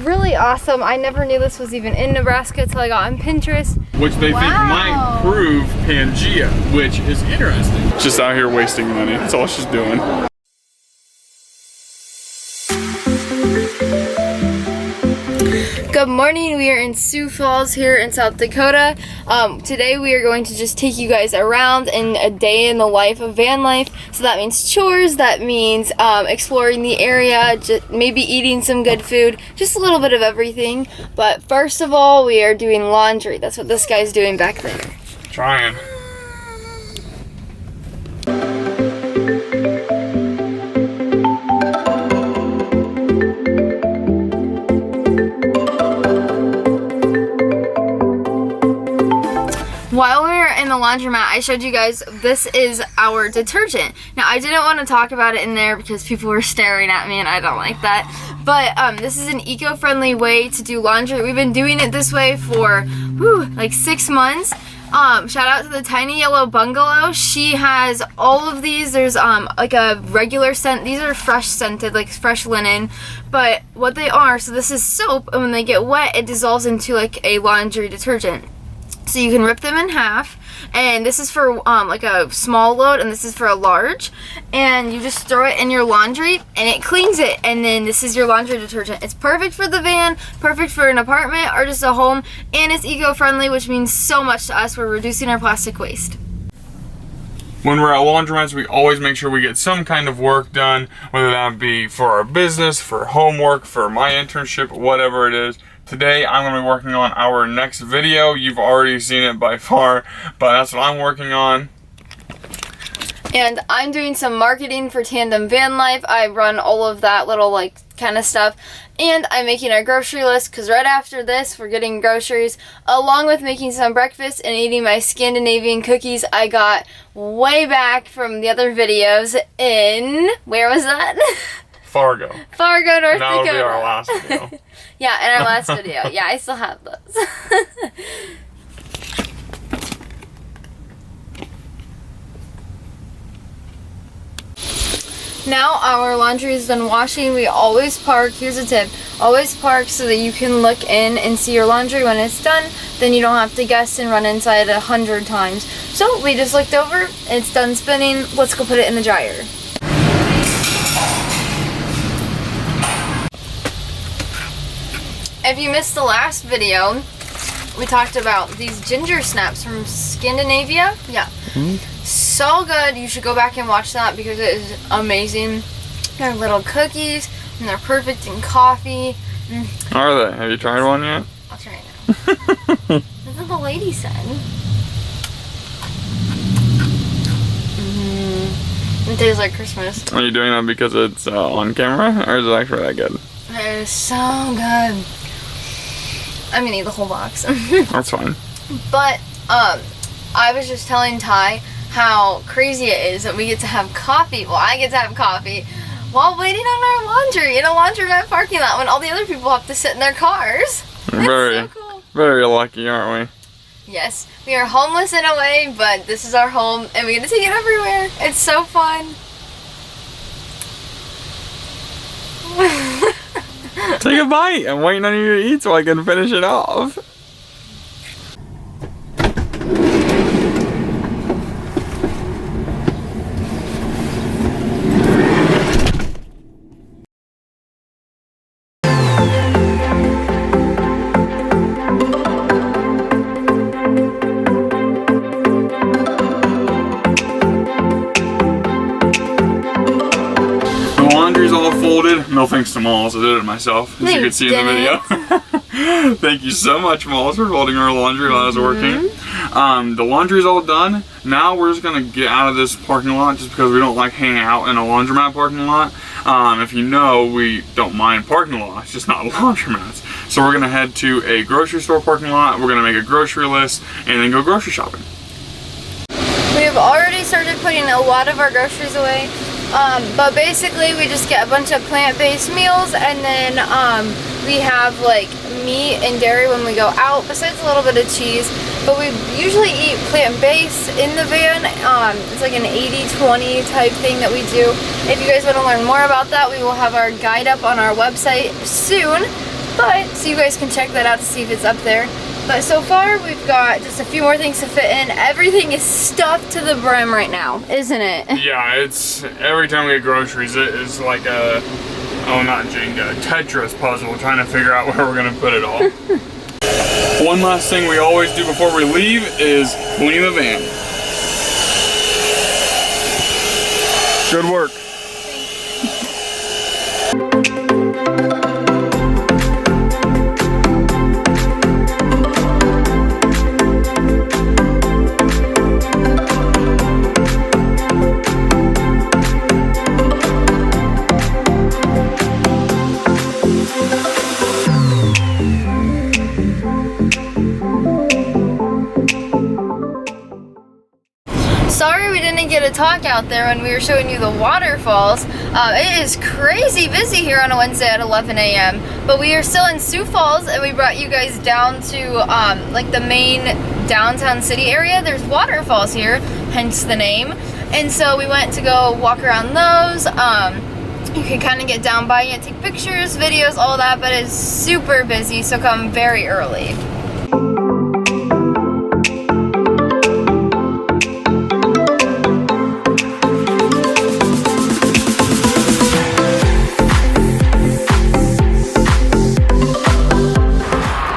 really awesome. I never knew this was even in Nebraska until I got on Pinterest. Which they think might prove Pangea, which is interesting. Just out here wasting money. That's all she's doing. Good morning, we are in Sioux Falls here in South Dakota. Today we are going to just take you guys around in a day in the life of van life. So that means chores, that means exploring the area, maybe eating some good food, just a little bit of everything. But first of all, we are doing laundry. That's what this guy's doing back there. Trying. While we were in the laundromat, I showed you guys this is our detergent. Now, I didn't want to talk about it in there because people were staring at me and I don't like that. But this is an eco-friendly way to do laundry. We've been doing it this way for like 6 months. Shout out to the Tiny Yellow Bungalow. She has all of these. There's like a regular scent. These are fresh scented, like fresh linen. But what they are, so this is soap, and when they get wet, it dissolves into like a laundry detergent. So you can rip them in half, and this is for like a small load, and this is for a large, and you just throw it in your laundry and it cleans it, and then this is your laundry detergent. It's perfect for the van, perfect for an apartment or just a home, and it's eco-friendly, which means so much to us. We're reducing our plastic waste. When we're at laundromats, we always make sure we get some kind of work done, whether that be for our business, for homework, for my internship, whatever it is. Today, I'm going to be working on our next video. You've already seen it by far, but that's what I'm working on. And I'm doing some marketing for Tandem Van Life. I run all of that little like kind of stuff. And I'm making our grocery list because right after this, we're getting groceries along with making some breakfast and eating my Scandinavian cookies I got way back from the other videos in, where was that? Fargo, North Dakota. That will be our last video. Yeah, in our last video. Yeah, I still have those. Now our laundry is done washing. We always park, here's a tip, always park so that you can look in and see your laundry when it's done. Then you don't have to guess and run inside 100 times. So we just looked over, it's done spinning, let's go put it in the dryer. If you missed the last video, we talked about these ginger snaps from Scandinavia. Yeah. So good. You should go back and watch that because it is amazing. They're little cookies and they're perfect in coffee. Are they? Have you tried one yet? I'll try it now. That's what the lady said. It tastes like Christmas. Are you doing that because it's on camera, or is it actually that good? It is so good. I'm gonna eat the whole box. That's fine. But I was just telling Ty how crazy it is that we get to have coffee. Well, I get to have coffee while waiting on our laundry in a laundromat parking lot when all the other people have to sit in their cars. Very, so cool. Very lucky, aren't we? Yes, we are homeless in a way, but this is our home, and we get to take it everywhere. It's so fun. Take a bite. I'm waiting on you to eat so I can finish it off. No thanks to Malls, I did it myself, as you can see in the video. Thank you so much, Malls, for folding our laundry while I was working. The laundry's all done. Now we're just gonna get out of this parking lot just because we don't like hanging out in a laundromat parking lot. If you know, we don't mind parking lots, just not laundromats. So we're gonna head to a grocery store parking lot, we're gonna make a grocery list, and then go grocery shopping. We have already started putting a lot of our groceries away. But basically we just get a bunch of plant-based meals, and then we have like meat and dairy when we go out, besides a little bit of cheese. But we usually eat plant-based in the van. It's like an 80-20 type thing that we do. If you guys want to learn more about that, we will have our guide up on our website soon. But, so you guys can check that out to see if it's up there. But so far, we've got just a few more things to fit in. Everything is stuffed to the brim right now, isn't it? Yeah, it's, every time we get groceries, it is like a, oh not Jenga, Tetris puzzle, trying to figure out where we're gonna put it all. One last thing we always do before we leave is clean the van. Good work. Sorry we didn't get a talk out there when we were showing you the waterfalls. It is crazy busy here on a Wednesday at 11 a.m. But we are still in Sioux Falls, and we brought you guys down to like the main downtown city area. There's waterfalls here, hence the name. And so we went to go walk around those. You can kind of get down by and take pictures, videos, all that, but it's super busy, so come very early.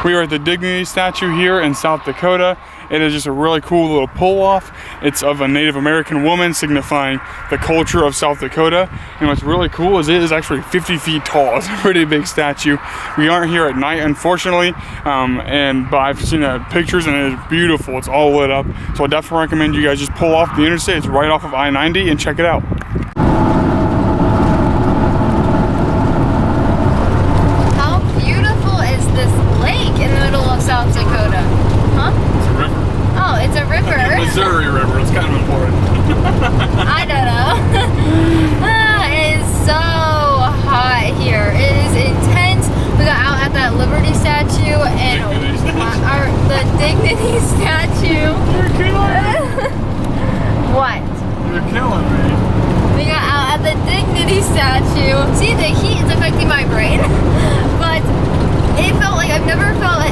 We are at the Dignity statue here in South Dakota. It is just a really cool little pull-off. It's of a Native American woman signifying the culture of South Dakota. And what's really cool is it is actually 50 feet tall. It's a pretty big statue. We aren't here at night, unfortunately, but I've seen pictures and it is beautiful. It's all lit up. So I definitely recommend you guys just pull off the interstate. It's right off of I-90 and check it out. South Dakota. Huh? It's a river. Oh, it's a river. Like the Missouri River. It's kind of important. I don't know. It is so hot here. It is intense. We got out at that Liberty statue and the Dignity statue. You're killing me. What? You're killing me. We got out at the Dignity statue. See, the heat is affecting my brain, but it felt like I've never felt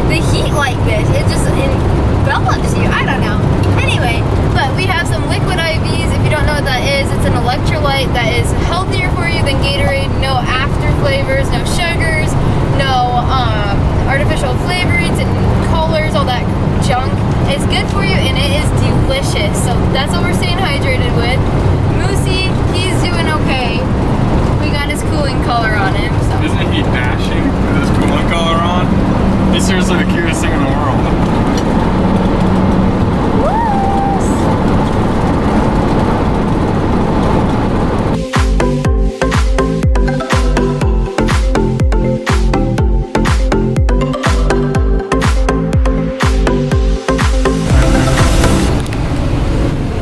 the heat like this. It just envelops you. I don't know. Anyway, but we have some liquid IVs. If you don't know what that is, it's an electrolyte that is healthier for you than Gatorade. No after flavors, no sugars, no artificial flavorings and colors, all that junk. It's good for you and it is delicious. So that's what we're staying hydrated with. Moosey, he's doing okay. We got his cooling collar on him. So. Isn't he dashing with his cooling collar on? He's seriously the cutest thing in the world.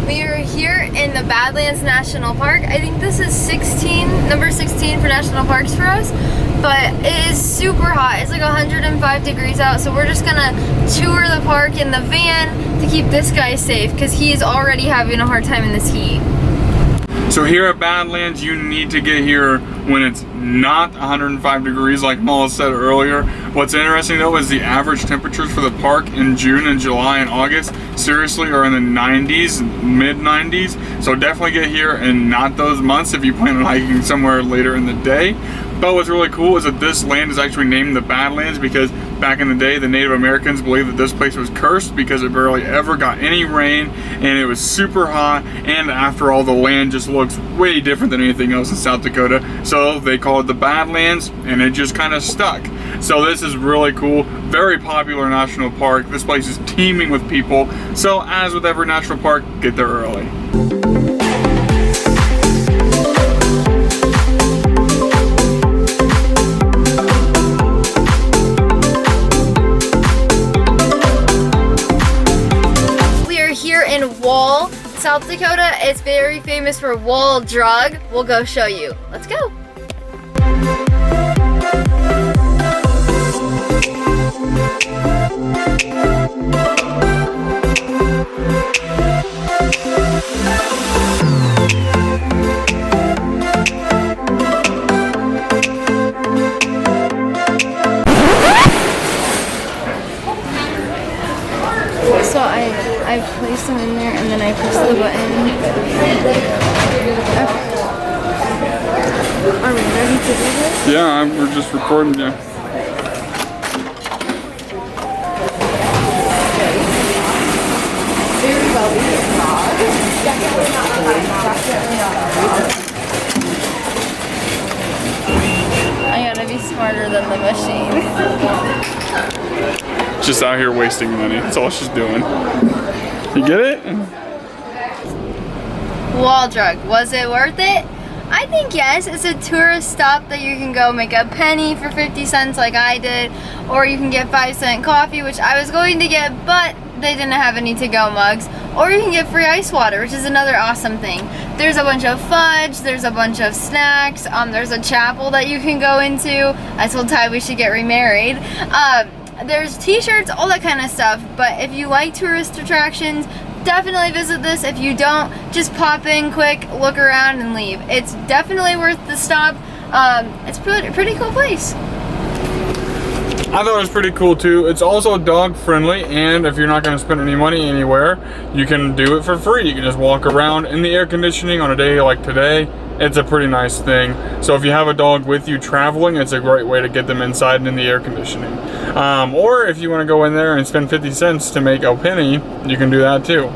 We are here in the Badlands National Park. I think this is number 16 for national parks for us. But it is super hot. It's like 105 degrees out, so we're just gonna tour the park in the van to keep this guy safe because he's already having a hard time in this heat. So here at Badlands, you need to get here when it's not 105 degrees like Molly said earlier. What's interesting though is the average temperatures for the park in June and July and August seriously are in the 90s, mid 90s. So definitely get here and not those months if you plan on hiking somewhere later in the day. But what's really cool is that this land is actually named the Badlands because back in the day, the Native Americans believed that this place was cursed because it barely ever got any rain and it was super hot, and after all, the land just looks way different than anything else in South Dakota. So they call it the Badlands and it just kind of stuck. So this is really cool, very popular national park. This place is teeming with people. So as with every national park, get there early. South Dakota is very famous for wall drug. We'll go show you. Let's go. place them in there, and then I press the button. Okay. Are we ready to do this? Yeah, we're just recording you. Very well behaved dog. Definitely not a light dog. I gotta be smarter than the machine. Just out here wasting money. That's all she's doing. You get it? Wall drug. Was it worth it? I think yes. It's a tourist stop that you can go make a penny for 50 cents like I did, or you can get 5-cent coffee, which I was going to get, but they didn't have any to-go mugs, or you can get free ice water, which is another awesome thing. There's a bunch of fudge, there's a bunch of snacks, there's a chapel that you can go into. I told Ty we should get remarried. There's t-shirts, all that kind of stuff, but if you like tourist attractions, definitely visit this. If you don't, just pop in quick, look around, and leave. It's definitely worth the stop. It's a pretty cool place. I thought it was pretty cool too. It's also dog friendly, and if you're not going to spend any money anywhere, you can do it for free. You can just walk around in the air conditioning on a day like today. It's a pretty nice thing. So if you have a dog with you traveling, it's a great way to get them inside and in the air conditioning. Or if you want to go in there and spend 50 cents to make a penny, you can do that too.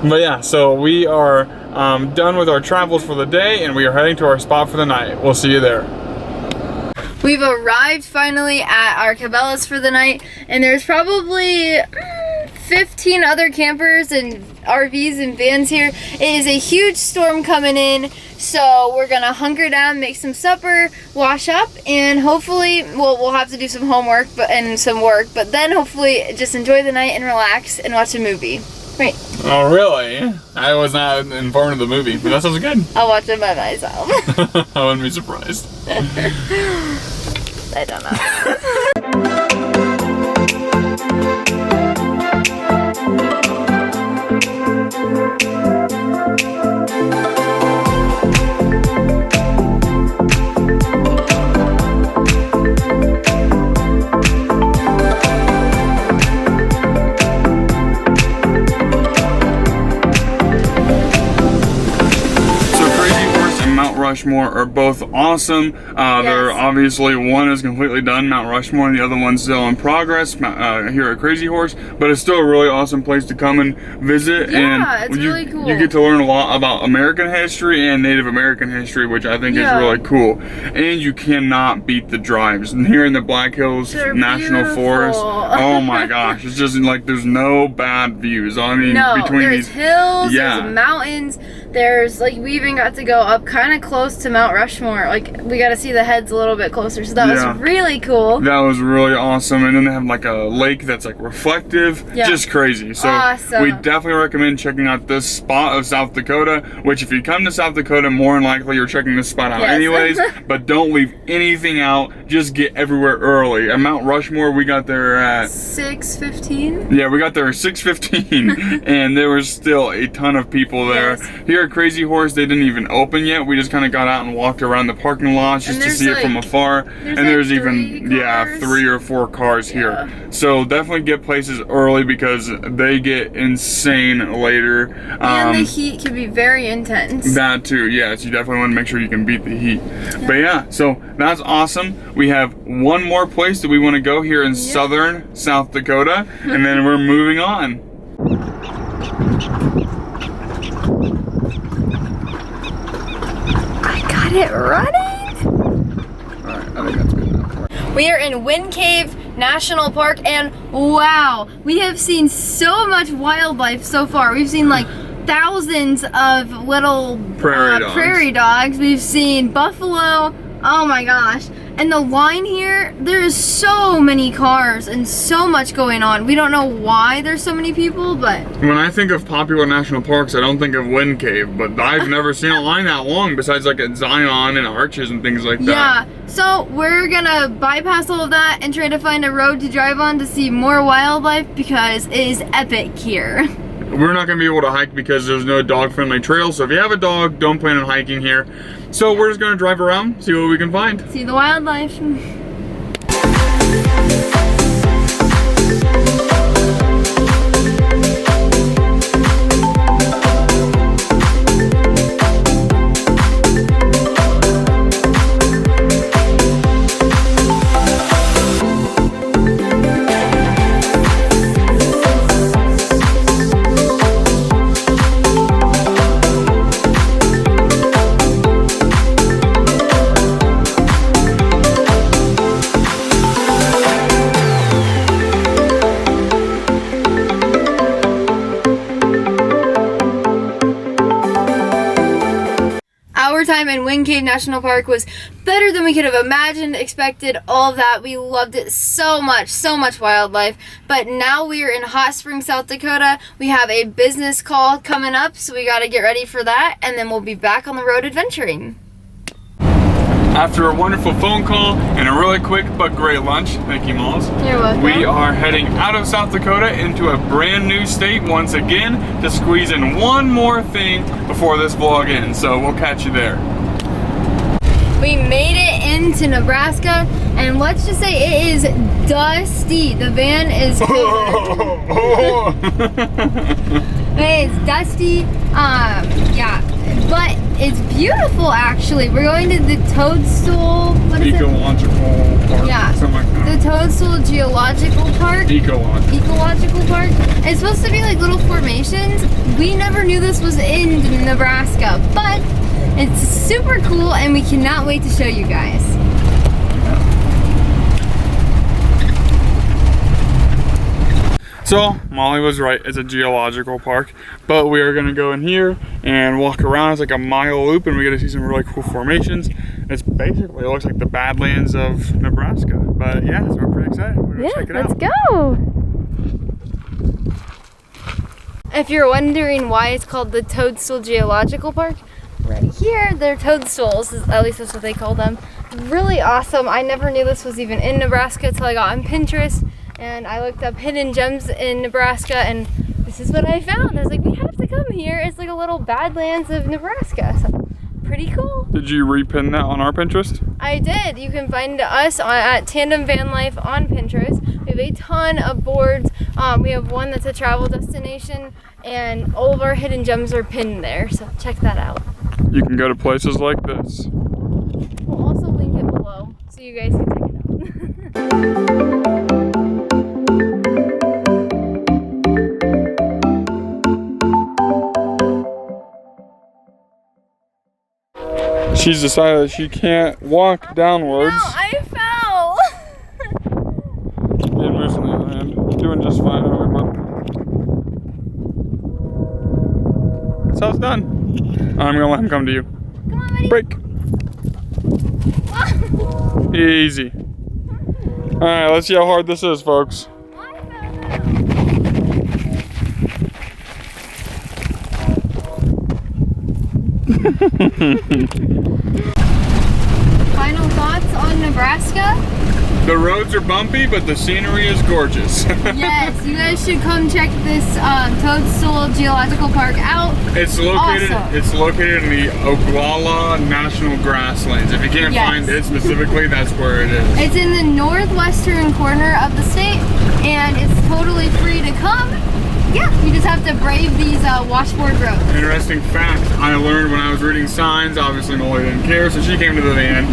But yeah, so we are done with our travels for the day, and we are heading to our spot for the night. We'll see you there. We've arrived finally at our Cabela's for the night, and there's probably 15 other campers and RVs and vans here. It is a huge storm coming in, so we're gonna hunker down, make some supper, wash up, and hopefully, well, we'll have to do some homework and some work, but then hopefully just enjoy the night and relax and watch a movie. Right. Oh, really? I was not informed of the movie, but that sounds good. I'll watch it by myself. I wouldn't be surprised. I don't know. Rushmore are both awesome. They're obviously, one is completely done, Mount Rushmore, and the other one's still in progress here at Crazy Horse, but it's still a really awesome place to come and visit. Yeah, and it's really cool. You get to learn a lot about American history and Native American history, which I think is really cool. And you cannot beat the drives. And here in the Black Hills National Forest, oh my gosh, it's just like there's no bad views. I mean, between there's these hills, there's mountains, there's like, we even got to go up kind of close to Mount Rushmore. Like, we got to see the heads a little bit closer, so that was really cool. That was really awesome. And then they have like a lake that's like reflective, just crazy. So we definitely recommend checking out this spot of South Dakota, which if you come to South Dakota, more than likely you're checking this spot out anyways, but don't leave anything out. Just get everywhere early. At Mount Rushmore, we got there at 6:15. Yeah, we got there at 6:15 and there was still a ton of people there. Here at Crazy Horse, they didn't even open yet. We just kind of got out and walked around the parking lot just to see it from afar. And there's even 3 or 4 cars here. So definitely get places early because they get insane later. And the heat can be very intense. That too, yes. You definitely want to make sure you can beat the heat. But yeah, so that's awesome. We have one more place that we want to go here in southern South Dakota, and then we're moving on. Got it running. Alright, I think that's good enough. We are in Wind Cave National Park, and wow, we have seen so much wildlife so far. We've seen like thousands of little prairie dogs. We've seen buffalo. Oh my gosh. And the line here, there's so many cars and so much going on. We don't know why there's so many people, but... When I think of popular national parks, I don't think of Wind Cave, but I've never seen a line that long besides like at Zion and Arches and things like that. Yeah, so we're gonna bypass all of that and try to find a road to drive on to see more wildlife because it is epic here. We're not going to be able to hike because there's no dog-friendly trail, so if you have a dog, don't plan on hiking here. So we're just going to drive around, see what we can find. See the wildlife. in Wind Cave National Park was better than we could have imagined, expected, all of that. We loved it so much wildlife. But now we are in Hot Springs, South Dakota. We have a business call coming up, so we got to get ready for that, and then we'll be back on the road adventuring. After a wonderful phone call and a really quick but great lunch, thank you, Malls. You're welcome. We are heading out of South Dakota into a brand new state once again to squeeze in one more thing before this vlog ends. So we'll catch you there. We made it into Nebraska, and let's just say it is dusty. The van is it's dusty. Yeah, but it's beautiful actually. We're going to the Toadstool. What is it? Ecological Park. Yeah. Something like that. The Toadstool Geological Park. Ecological Park. It's supposed to be like little formations. We never knew this was in Nebraska, but it's super cool, and we cannot wait to show you guys. So, Molly was right, it's a geological park, but we are gonna go in here and walk around. It's like a mile loop, and we get to see some really cool formations. It's basically, it looks like the badlands of Nebraska, but yeah, so we're pretty excited. We're gonna check it out. Let's go. If you're wondering why it's called the Toadstool Geological Park, right here, they're toadstools, at least that's what they call them. Really awesome. I never knew this was even in Nebraska until I got on Pinterest. And I looked up hidden gems in Nebraska, and this is what I found. I was like, we have to come here. It's like a little badlands of Nebraska. So, pretty cool. Did you repin that on our Pinterest? I did. You can find us at Tandem Van Life on Pinterest. We have a ton of boards. We have one that's a travel destination, and all of our hidden gems are pinned there. So check that out. You can go to places like this. We'll also link it below so you guys can check it out. She's decided that she can't walk downwards. No, I fell. And Moose on the other hand, doing just fine. That's how it's done. I'm gonna let him come to you. Come on, buddy. Break. Easy. Alright, let's see how hard this is, folks. Final thoughts on Nebraska? The roads are bumpy, but the scenery is gorgeous. Yes, you guys should come check this Toadstool Geological Park out. It's located. Awesome. It's located in the Oglala National Grasslands. If you can't find it specifically, that's where it is. It's in the northwestern corner of the state, and it's totally free to come. Yeah, you just have to brave these washboard roads. Interesting fact I learned when I was reading signs. Obviously, Molly didn't care, so she came to the van.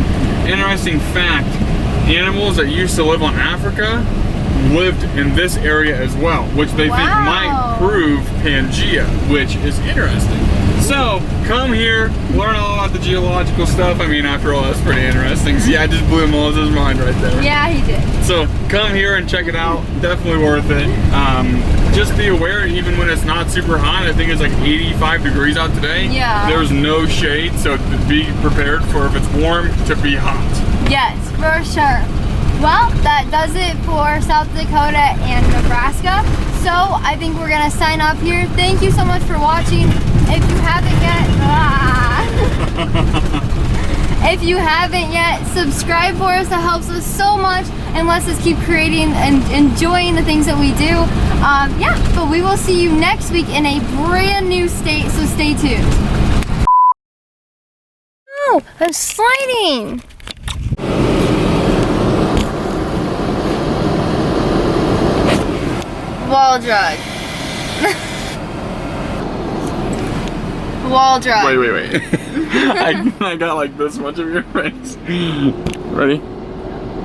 Interesting fact: animals that used to live on Africa lived in this area as well, which they think might prove Pangea, which is interesting. So, come here, learn all about the geological stuff. I mean, after all, that's pretty interesting. See, I just blew Melissa's mind right there. Yeah, he did. So, come here and check it out. Definitely worth it. Just be aware, even when it's not super hot, I think it's like 85 degrees out today. Yeah. There's no shade, so be prepared for if it's warm to be hot. Yes, for sure. Well, that does it for South Dakota and Nebraska. So I think we're gonna sign off here. Thank you so much for watching. If you haven't yet, if you haven't yet, subscribe for us. That helps us so much and lets us keep creating and enjoying the things that we do. Yeah, but we will see you next week in a brand new state, so stay tuned. Oh, I'm sliding. Wall drug. Wall drug. Wait. I got like this much of your face. Ready?